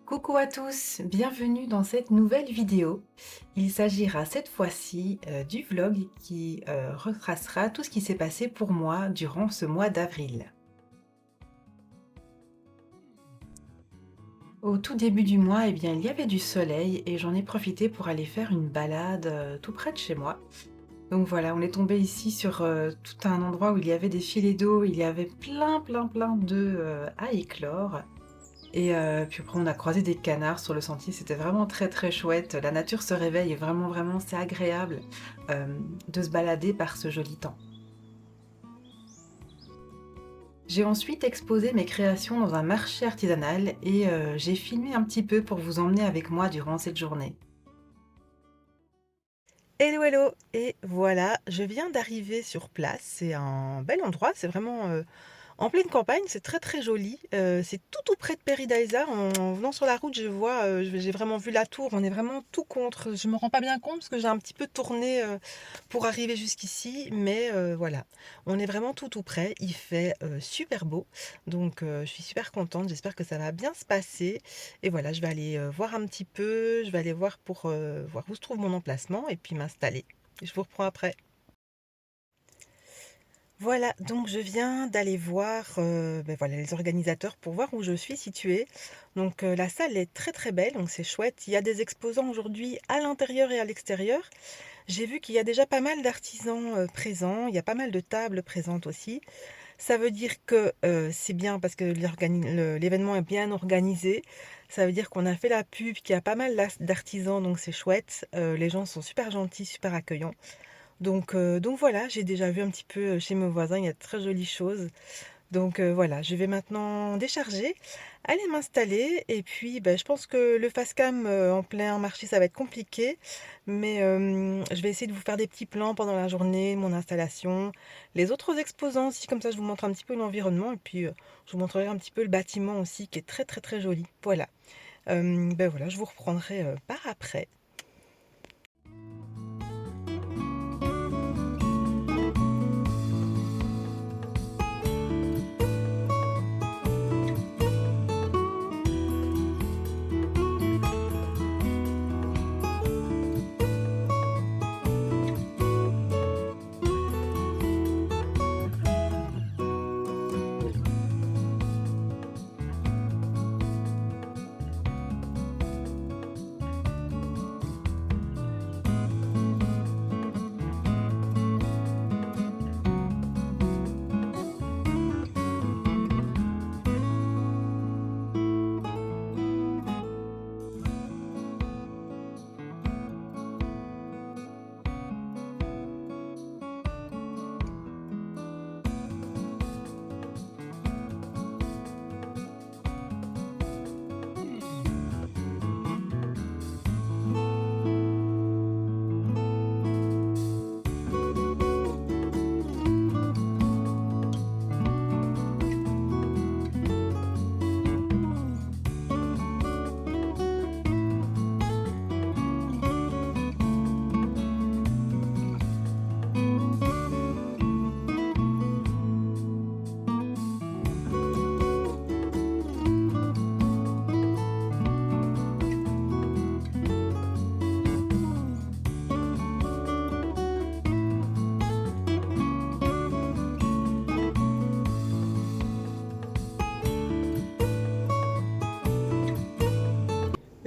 Coucou à tous, bienvenue dans cette nouvelle vidéo. Il s'agira cette fois-ci du vlog qui retracera tout ce qui s'est passé pour moi durant ce mois d'avril. Au tout début du mois, eh bien, il y avait du soleil et j'en ai profité pour aller faire une balade tout près de chez moi. Donc voilà, on est tombé ici sur tout un endroit où il y avait des filets d'eau, il y avait plein d'œufs à éclore. Et puis après on a croisé des canards sur le sentier, c'était vraiment très chouette. La nature se réveille et vraiment c'est agréable, de se balader par ce joli temps. J'ai ensuite exposé mes créations dans un marché artisanal et j'ai filmé un petit peu pour vous emmener avec moi durant cette journée. Hello hello! Et voilà, je viens d'arriver sur place, c'est un bel endroit, c'est vraiment, en pleine campagne, c'est très joli, c'est tout près de Paradise. En venant sur la route, je vois, j'ai vraiment vu la tour, on est vraiment tout contre. Je me rends pas bien compte parce que j'ai un petit peu tourné, pour arriver jusqu'ici, mais voilà. On est vraiment tout près, il fait, super beau, donc je suis super contente, j'espère que ça va bien se passer et voilà, je vais aller, voir un petit peu, je vais aller voir pour, voir où se trouve mon emplacement et puis m'installer. Je vous reprends après. Voilà, donc je viens d'aller voir, voilà, les organisateurs pour voir où je suis située. Donc, la salle est très belle, donc c'est chouette. Il y a des exposants aujourd'hui à l'intérieur et à l'extérieur. J'ai vu qu'il y a déjà pas mal d'artisans, présents, il y a pas mal de tables présentes aussi. Ça veut dire que, c'est bien parce que l'événement est bien organisé. Ça veut dire qu'on a fait la pub, qu'il y a pas mal d'artisans, donc c'est chouette. Les gens sont super gentils, super accueillants. Donc voilà, j'ai déjà vu un petit peu chez mes voisins, il y a de très jolies choses. Donc voilà, je vais maintenant décharger, aller m'installer et puis je pense que le face cam en plein marché, ça va être compliqué. Mais je vais essayer de vous faire des petits plans pendant la journée, mon installation, les autres exposants aussi, comme ça je vous montre un petit peu l'environnement et puis je vous montrerai un petit peu le bâtiment aussi qui est très joli. Voilà. Voilà, je vous reprendrai par après.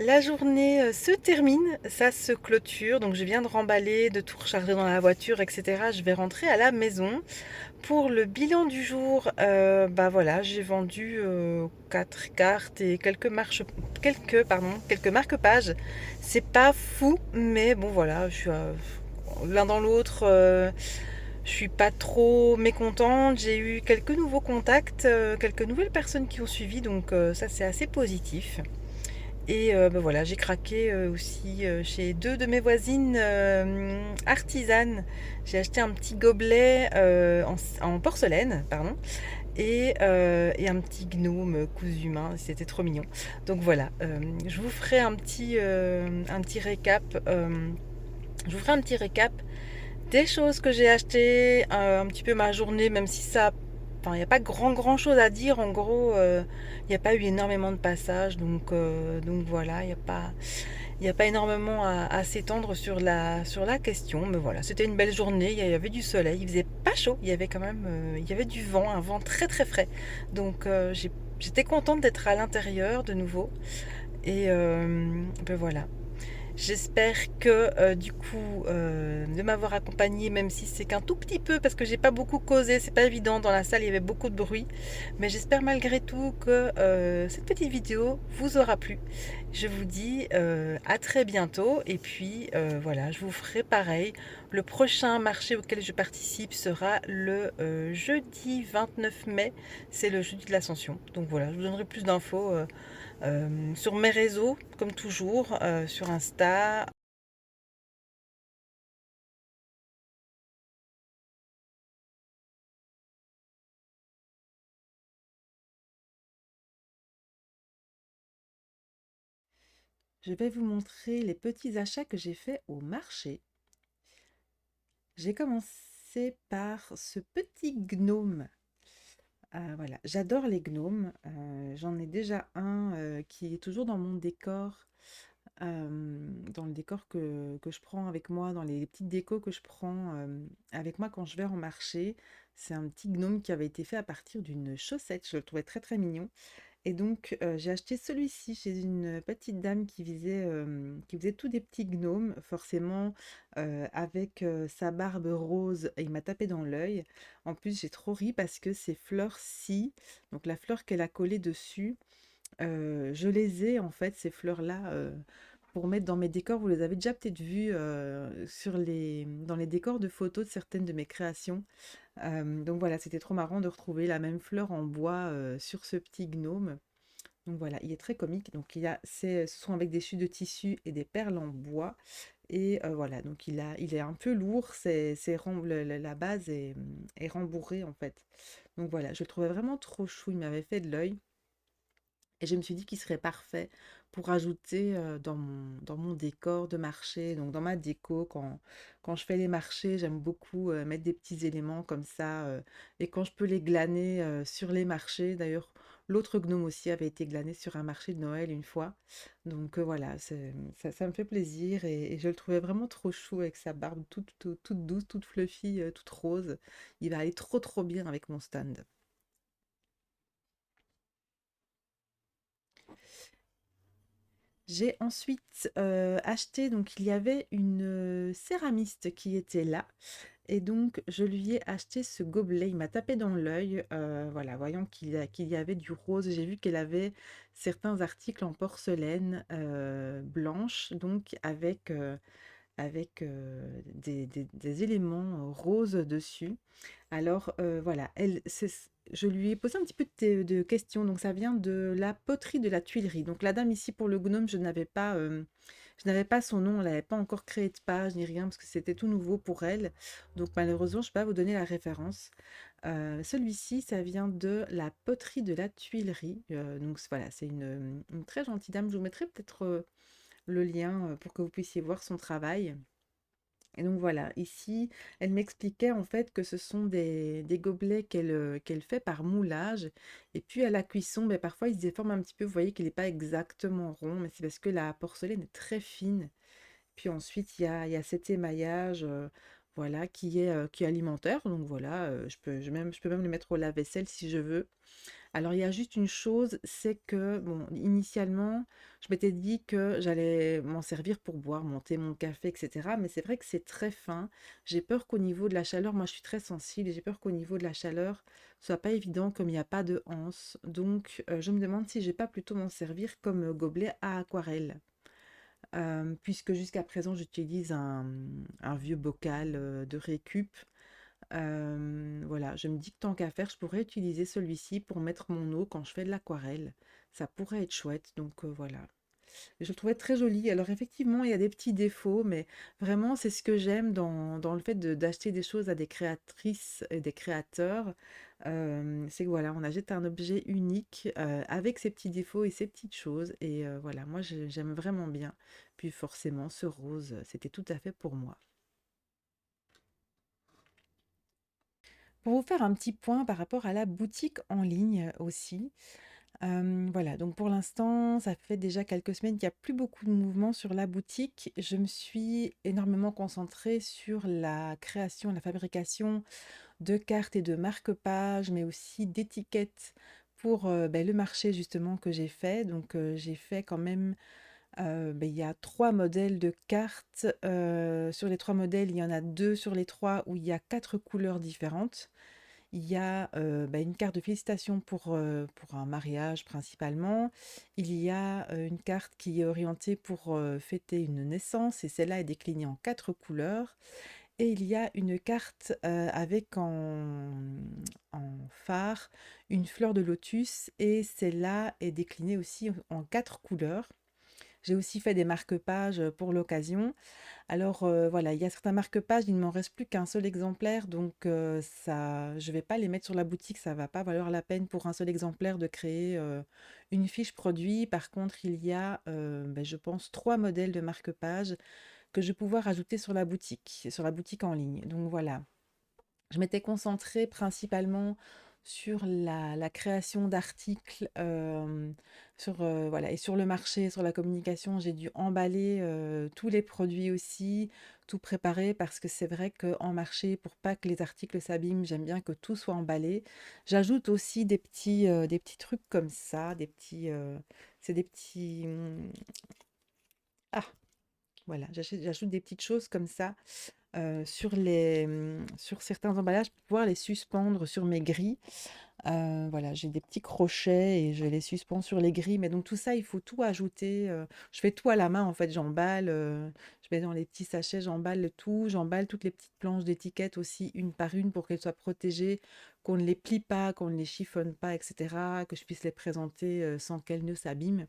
La journée se termine, ça se clôture, donc je viens de remballer, de tout recharger dans la voiture, etc. Je vais rentrer à la maison. Pour le bilan du jour, voilà, j'ai vendu 4 cartes et quelques marque-pages. C'est pas fou, mais bon voilà, je suis l'un dans l'autre. Je suis pas trop mécontente. J'ai eu quelques nouveaux contacts, quelques nouvelles personnes qui ont suivi, donc ça c'est assez positif. Et voilà, j'ai craqué aussi chez deux de mes voisines artisanes. J'ai acheté un petit gobelet en porcelaine, pardon, et un petit gnome cousu main. C'était trop mignon. Donc voilà, je vous ferai un petit récap. Je vous ferai un petit récap des choses que j'ai achetées, un petit peu ma journée, même si ça enfin, il y a pas grand chose à dire. En gros, il n'y a pas eu énormément de passages, donc voilà, il y a pas énormément à s'étendre sur la question. Mais voilà, c'était une belle journée, il y avait du soleil, il faisait pas chaud, il y avait quand même, il y avait du vent, un vent très très frais. Donc j'étais contente d'être à l'intérieur de nouveau. Et ben voilà. J'espère que du coup de m'avoir accompagnée, même si c'est qu'un tout petit peu, parce que j'ai pas beaucoup causé, c'est pas évident, dans la salle il y avait beaucoup de bruit, mais j'espère malgré tout que cette petite vidéo vous aura plu. Je vous dis à très bientôt, et puis voilà, je vous ferai pareil. Le prochain marché auquel je participe sera le jeudi 29 mai, c'est le jeudi de l'Ascension. Donc voilà, je vous donnerai plus d'infos sur mes réseaux, comme toujours, sur Insta. Je vais vous montrer les petits achats que j'ai faits au marché. J'ai commencé par ce petit gnome. Voilà, j'adore les gnomes. J'en ai déjà un qui est toujours dans mon décor, dans le décor que je prends avec moi, dans les petites décos que je prends avec moi quand je vais en marché. C'est un petit gnome qui avait été fait à partir d'une chaussette. Je le trouvais très très mignon. Et donc, j'ai acheté celui-ci chez une petite dame qui faisait tous des petits gnomes, forcément, avec, sa barbe rose, et il m'a tapé dans l'œil. En plus, j'ai trop ri parce que ces fleurs-ci, donc la fleur qu'elle a collée dessus, je les ai en fait ces fleurs-là, pour mettre dans mes décors. Vous les avez déjà peut-être vues, dans les décors de photos de certaines de mes créations. Donc voilà, c'était trop marrant de retrouver la même fleur en bois, sur ce petit gnome. Donc voilà, il est très comique. Donc ce sont avec des chutes de tissu et des perles en bois. Et voilà, donc il est un peu lourd. La base est rembourrée en fait. Donc voilà, je le trouvais vraiment trop chou. Il m'avait fait de l'œil. Et je me suis dit qu'il serait parfait pour ajouter dans mon décor de marché, donc dans ma déco. Quand je fais les marchés, j'aime beaucoup mettre des petits éléments comme ça. Et quand je peux les glaner sur les marchés, d'ailleurs, l'autre gnome aussi avait été glané sur un marché de Noël une fois. Donc voilà, ça me fait plaisir, et je le trouvais vraiment trop chou avec sa barbe toute douce, toute fluffy, toute rose. Il va aller trop trop bien avec mon stand. J'ai ensuite acheté, donc il y avait une céramiste qui était là, et donc je lui ai acheté ce gobelet. Il m'a tapé dans l'œil, voilà, voyant qu'il y avait du rose. J'ai vu qu'elle avait certains articles en porcelaine blanche, donc avec des éléments roses dessus. Alors voilà, je lui ai posé un petit peu de questions. Donc ça vient de la poterie de la Tuilerie. Donc la dame ici pour le gnome, je n'avais pas son nom, elle n'avait pas encore créé de page ni rien parce que c'était tout nouveau pour elle. Donc malheureusement, je ne peux pas vous donner la référence. Celui-ci, ça vient de la poterie de la Tuilerie. Donc voilà, c'est une très gentille dame. Je vous mettrai peut-être le lien pour que vous puissiez voir son travail. Et donc voilà, ici, elle m'expliquait en fait que ce sont des gobelets qu'elle fait par moulage. Et puis à la cuisson, ben, parfois ils se déforment un petit peu. Vous voyez qu'il n'est pas exactement rond, mais c'est parce que la porcelaine est très fine. Puis ensuite, il y a cet émaillage, voilà, qui est alimentaire. Donc voilà, je peux même le mettre au lave-vaisselle si je veux. Alors, il y a juste une chose, c'est que, bon, initialement, je m'étais dit que j'allais m'en servir pour boire mon thé, mon café, etc. Mais c'est vrai que c'est très fin. J'ai peur qu'au niveau de la chaleur, moi je suis très sensible, et j'ai peur qu'au niveau de la chaleur, ce soit pas évident comme il n'y a pas de anse. Donc, je me demande si j'ai pas plutôt m'en servir comme gobelet à aquarelle. Puisque jusqu'à présent, j'utilise un vieux bocal de récup. Voilà, je me dis que tant qu'à faire, je pourrais utiliser celui-ci pour mettre mon eau quand je fais de l'aquarelle. Ça pourrait être chouette, donc voilà. Je le trouvais très joli. Alors effectivement, il y a des petits défauts, mais vraiment, c'est ce que j'aime dans le fait d'acheter des choses à des créatrices et des créateurs. C'est que voilà, on achète un objet unique avec ses petits défauts et ses petites choses. Et voilà, moi, j'aime vraiment bien. Puis forcément, ce rose, c'était tout à fait pour moi. Pour vous faire un petit point par rapport à la boutique en ligne aussi. Voilà, donc pour l'instant, ça fait déjà quelques semaines qu'il y a plus beaucoup de mouvement sur la boutique. Je me suis énormément concentrée sur la création, la fabrication de cartes et de marque-pages, mais aussi d'étiquettes pour, le marché justement que j'ai fait. Donc, j'ai fait quand même, il y a 3 modèles de cartes. Sur les 3 modèles, il y en a 2 sur les 3 où il y a 4 couleurs différentes. Il y a, une carte de félicitations pour un mariage principalement. Il y a, une carte qui est orientée pour, fêter une naissance et celle-là est déclinée en 4 couleurs. Et il y a une carte, avec en phare une fleur de lotus et celle-là est déclinée aussi en 4 couleurs. J'ai aussi fait des marque-pages, pour l'occasion. Alors, voilà, il y a certains marque-pages, il ne m'en reste plus qu'un seul exemplaire, donc ça je vais pas les mettre sur la boutique, ça va pas valoir la peine pour un seul exemplaire de créer, une fiche produit. Par contre, il y a, je pense 3 modèles de marque-pages que je vais pouvoir ajouter sur la boutique en ligne. Donc voilà. Je m'étais concentrée principalement sur la création d'articles, voilà et sur le marché, sur la communication. J'ai dû emballer, tous les produits aussi, tout préparer parce que c'est vrai qu'en marché, pour pas que les articles s'abîment, j'aime bien que tout soit emballé. J'ajoute aussi des petits trucs comme ça, c'est des petits, ah! Voilà, j'ajoute des petites choses comme ça, sur certains emballages pour pouvoir les suspendre sur mes grilles. Voilà, j'ai des petits crochets et je les suspends sur les grilles. Mais donc tout ça, il faut tout ajouter. Je fais tout à la main en fait. J'emballe, je mets dans les petits sachets, j'emballe le tout. J'emballe toutes les petites planches d'étiquettes aussi, une par une, pour qu'elles soient protégées, qu'on ne les plie pas, qu'on ne les chiffonne pas, etc. Que je puisse les présenter sans qu'elles ne s'abîment.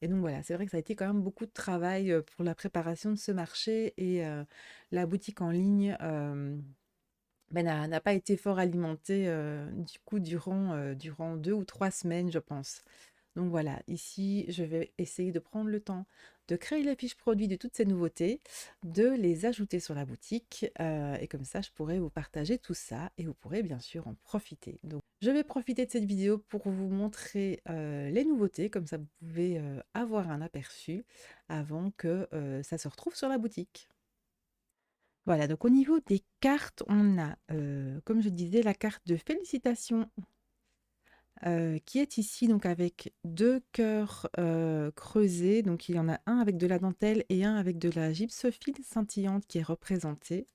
Et donc voilà, c'est vrai que ça a été quand même beaucoup de travail pour la préparation de ce marché et la boutique en ligne n'a pas été fort alimentée du coup durant 2 ou 3 semaines, je pense. Donc voilà, ici, je vais essayer de prendre le temps de créer les fiches produits de toutes ces nouveautés, de les ajouter sur la boutique, et comme ça, je pourrai vous partager tout ça et vous pourrez bien sûr en profiter. Donc, je vais profiter de cette vidéo pour vous montrer les nouveautés, comme ça vous pouvez avoir un aperçu avant que ça se retrouve sur la boutique. Voilà, donc au niveau des cartes, on a, comme je disais, la carte de félicitations qui est ici donc avec 2 cœurs, creusés. Donc il y en a un avec de la dentelle et un avec de la gypsophile scintillante qui est représentée.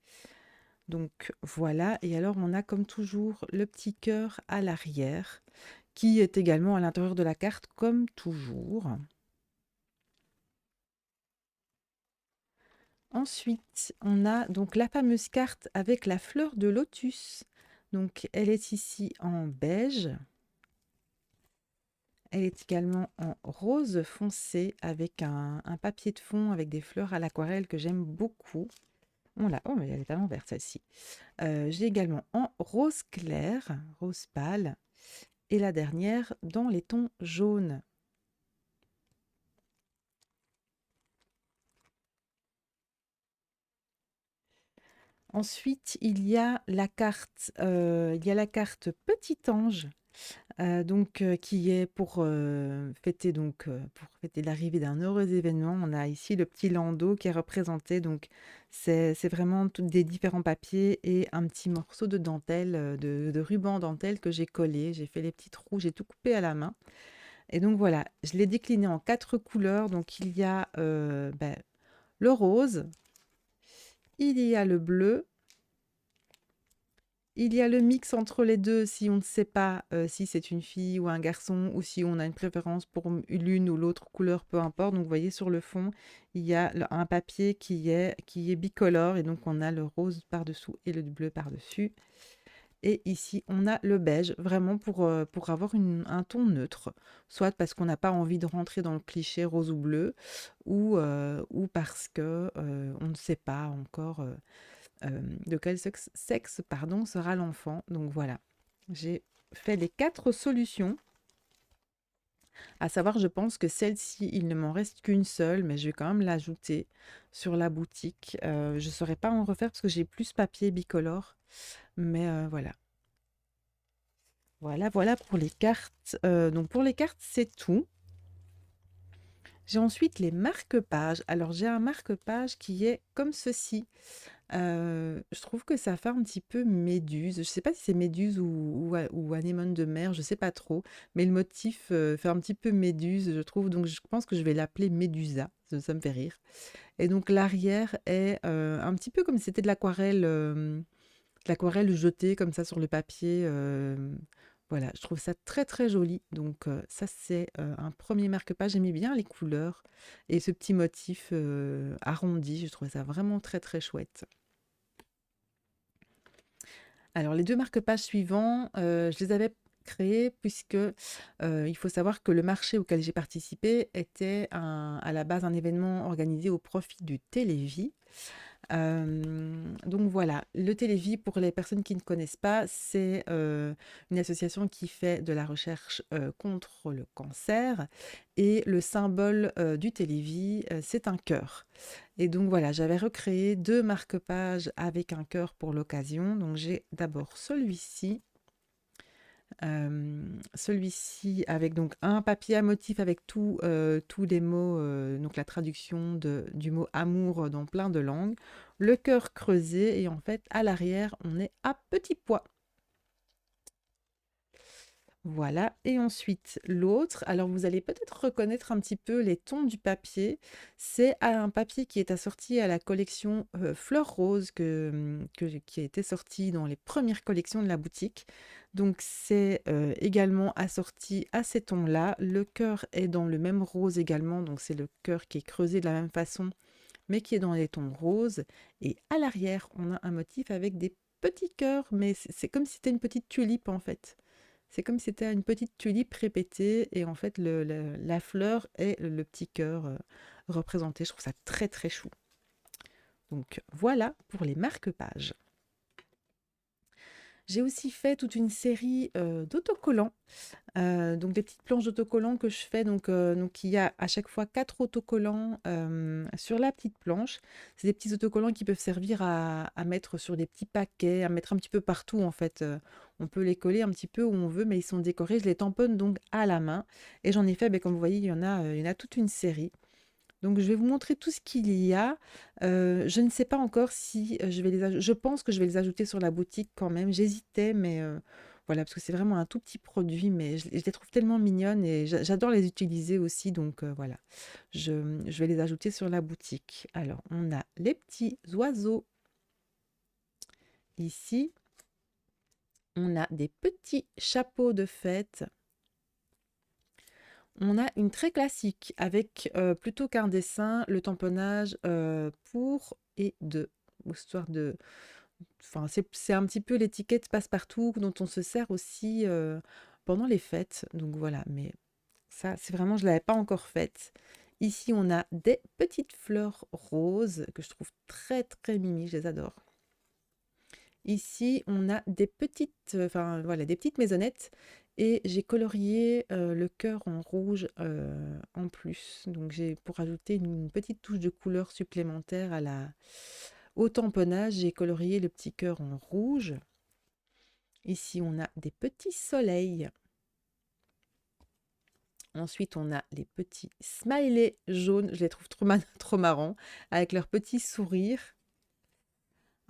Donc voilà, et alors on a comme toujours le petit cœur à l'arrière qui est également à l'intérieur de la carte comme toujours. Ensuite, on a donc la fameuse carte avec la fleur de lotus. Donc elle est ici en beige. Elle est également en rose foncé avec un papier de fond avec des fleurs à l'aquarelle que j'aime beaucoup. Oh, mais elle est à l'envers celle-ci. J'ai également en rose clair, rose pâle, et la dernière dans les tons jaunes. Ensuite, il y a la carte Petit Ange. Donc qui est pour fêter l'arrivée d'un heureux événement. On a ici le petit landau qui est représenté, donc c'est vraiment tous des différents papiers et un petit morceau de dentelle, de ruban dentelle que j'ai collé. J'ai fait les petits trous, j'ai tout coupé à la main et donc voilà, je l'ai décliné en 4 couleurs. Donc il y a, le rose, il y a le bleu, il y a le mix entre les 2 si on ne sait pas, si c'est une fille ou un garçon ou si on a une préférence pour l'une ou l'autre couleur, peu importe. Donc vous voyez sur le fond, il y a un papier qui est bicolore et donc on a le rose par-dessous et le bleu par-dessus. Et ici, on a le beige, vraiment pour avoir un ton neutre, soit parce qu'on n'a pas envie de rentrer dans le cliché rose ou bleu, ou parce que on ne sait pas encore de quel sexe pardon, sera l'enfant. Donc voilà, j'ai fait les 4 solutions. À savoir, je pense que celle-ci, il ne m'en reste qu'une seule, mais je vais quand même l'ajouter sur la boutique. Je ne saurais pas en refaire parce que j'ai plus papier bicolore, mais voilà. Voilà, voilà pour les cartes. Donc pour les cartes, c'est tout. J'ai ensuite les marque-pages. Alors j'ai un marque-page qui est comme ceci. Je trouve que ça fait un petit peu méduse. Je sais pas si c'est méduse ou anémone de mer, je sais pas trop. Mais le motif fait un petit peu méduse, je trouve. Donc je pense que je vais l'appeler Médusa. Ça me fait rire. Et donc l'arrière est un petit peu comme si c'était de l'aquarelle jetée comme ça sur le papier. Voilà, je trouve ça très très joli. Donc ça c'est un premier marque-page. J'aimais bien les couleurs et ce petit motif arrondi. Je trouvais ça vraiment très très chouette. Alors les 2 marque-pages suivants, je les avais créés puisque, il faut savoir que le marché auquel j'ai participé était à la base un événement organisé au profit du Télévis. Donc voilà, le Télévis, pour les personnes qui ne connaissent pas, c'est une association qui fait de la recherche contre le cancer. Et le symbole du Télévis, c'est un cœur. Et donc voilà, j'avais recréé 2 marque-pages avec un cœur pour l'occasion. Donc j'ai d'abord celui-ci avec donc un papier à motif avec tous les mots, donc la traduction du mot amour dans plein de langues, le cœur creusé et en fait à l'arrière on est à petits pois. Voilà, et ensuite l'autre, alors vous allez peut-être reconnaître un petit peu les tons du papier. C'est un papier qui est assorti à la collection Fleurs Roses qui a été sortie dans les premières collections de la boutique. Donc c'est également assorti à ces tons-là. Le cœur est dans le même rose également, donc c'est le cœur qui est creusé de la même façon, mais qui est dans les tons roses. Et à l'arrière, on a un motif avec des petits cœurs, mais c'est comme si c'était une petite tulipe en fait. C'est comme si c'était une petite tulipe répétée et en fait la fleur est le petit cœur représenté. Je trouve ça très très chou. Donc voilà pour les marque-pages. J'ai aussi fait toute une série d'autocollants. Donc des petites planches d'autocollants que je fais. Donc il y a à chaque fois 4 autocollants sur la petite planche. C'est des petits autocollants qui peuvent servir à mettre sur des petits paquets, à mettre un petit peu partout en fait. On peut les coller un petit peu où on veut, mais ils sont décorés. Je les tamponne donc à la main. Et j'en ai fait, ben, comme vous voyez, il y en a toute une série. Donc je vais vous montrer tout ce qu'il y a. Je ne sais pas encore si je vais je pense que je vais les ajouter sur la boutique quand même. J'hésitais, mais voilà, parce que c'est vraiment un tout petit produit, mais je les trouve tellement mignonnes et j'adore les utiliser aussi. Donc voilà, je vais les ajouter sur la boutique. Alors, on a les petits oiseaux ici. On a des petits chapeaux de fête. On a une très classique avec, plutôt qu'un dessin, le tamponnage, pour et de, histoire de enfin, c'est un petit peu l'étiquette passe-partout dont on se sert aussi, pendant les fêtes, donc voilà, mais ça, c'est vraiment je ne l'avais pas encore faite. Ici, on a des petites fleurs roses que je trouve très, très mimi, je les adore. Ici, on a des petites, enfin voilà, des petites maisonnettes et j'ai colorié le cœur en rouge en plus. Donc j'ai pour ajouter une petite touche de couleur supplémentaire au tamponnage, j'ai colorié le petit cœur en rouge. Ici, on a des petits soleils. Ensuite, on a les petits smileys jaunes. Je les trouve trop, trop marrants avec leur petit sourire.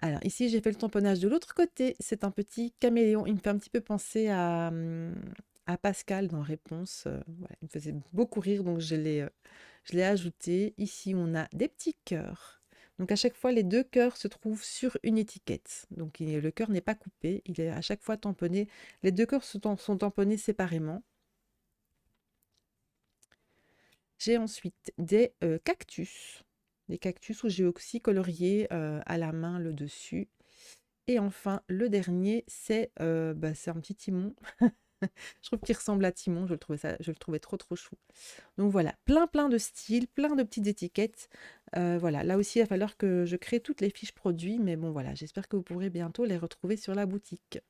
Alors ici, j'ai fait le tamponnage de l'autre côté. C'est un petit caméléon. Il me fait un petit peu penser à Pascal dans Réponse. Voilà, il me faisait beaucoup rire, donc je l'ai ajouté. Ici, on a des petits cœurs. Donc à chaque fois, les 2 cœurs se trouvent sur une étiquette. Donc le cœur n'est pas coupé, il est à chaque fois tamponné. Les 2 cœurs sont tamponnés séparément. J'ai ensuite des cactus. Des cactus où j'ai aussi colorié à la main le dessus. Et enfin, le dernier, c'est un petit Timon. Je trouve qu'il ressemble à Timon, je le trouvais trop trop chou. Donc voilà, plein de styles, plein de petites étiquettes. Voilà, là aussi, il va falloir que je crée toutes les fiches produits, mais bon voilà, j'espère que vous pourrez bientôt les retrouver sur la boutique.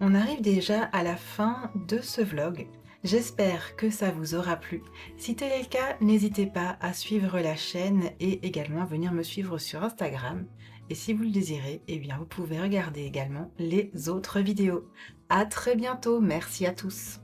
On arrive déjà à la fin de ce vlog. J'espère que ça vous aura plu. Si tel est le cas, n'hésitez pas à suivre la chaîne et également à venir me suivre sur Instagram. et si vous le désirez, eh bien, vous pouvez regarder également les autres vidéos. À très bientôt, merci à tous.